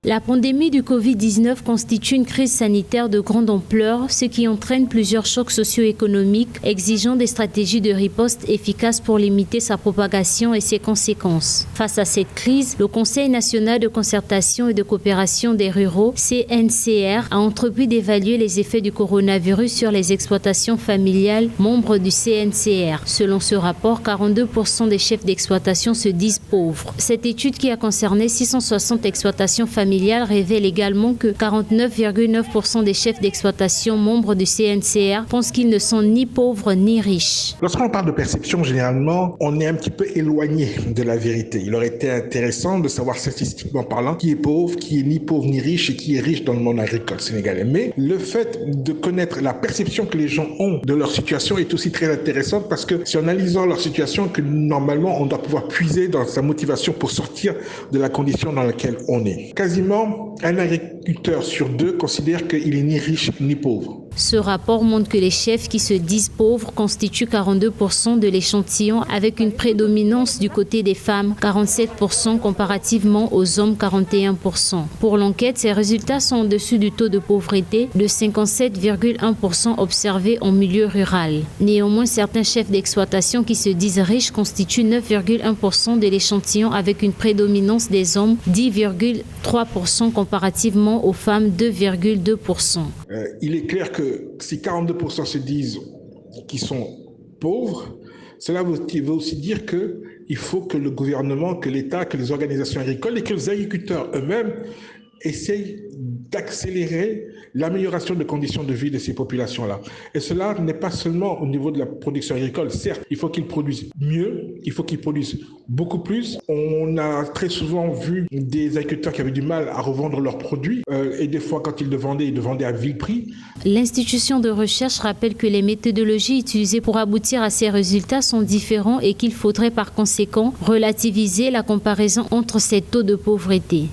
La pandémie du Covid-19 constitue une crise sanitaire de grande ampleur, ce qui entraîne plusieurs chocs socio-économiques exigeant des stratégies de riposte efficaces pour limiter sa propagation et ses conséquences. Face à cette crise, le Conseil national de concertation et de coopération des ruraux, CNCR, a entrepris d'évaluer les effets du coronavirus sur les exploitations familiales membres du CNCR. Selon ce rapport, 42% des chefs d'exploitation se disent pauvres. Cette étude qui a concerné 660 exploitations familiales révèle également que 49,9% des chefs d'exploitation membres du CNCR pensent qu'ils ne sont ni pauvres ni riches. Lorsqu'on parle de perception, généralement, on est un petit peu éloigné de la vérité. Il aurait été intéressant de savoir statistiquement parlant qui est pauvre, qui est ni pauvre ni riche et qui est riche dans le monde agricole sénégalais. Mais le fait de connaître la perception que les gens ont de leur situation est aussi très intéressant parce que c'est en analysant leur situation que normalement on doit pouvoir puiser dans sa motivation pour sortir de la condition dans laquelle on est. Quasiment un agriculteur sur deux considère qu'il est ni riche ni pauvre. Ce rapport montre que les chefs qui se disent pauvres constituent 42% de l'échantillon avec une prédominance du côté des femmes, 47% comparativement aux hommes, 41%. Pour l'enquête, ces résultats sont au-dessus du taux de pauvreté de 57,1% observé en milieu rural. Néanmoins, certains chefs d'exploitation qui se disent riches constituent 9,1% de l'échantillon avec une prédominance des hommes, 10,3% comparativement aux femmes, 2,2%. Il est clair que si 42% se disent qu'ils sont pauvres, cela veut aussi dire qu'il faut que le gouvernement, que l'État, que les organisations agricoles et que les agriculteurs eux-mêmes essayent d'accélérer l'amélioration des conditions de vie de ces populations-là. Et cela n'est pas seulement au niveau de la production agricole. Certes, il faut qu'ils produisent mieux, il faut qu'ils produisent beaucoup plus. On a très souvent vu des agriculteurs qui avaient du mal à revendre leurs produits et des fois, quand ils le vendaient à vil prix. L'institution de recherche rappelle que les méthodologies utilisées pour aboutir à ces résultats sont différentes et qu'il faudrait par conséquent relativiser la comparaison entre ces taux de pauvreté.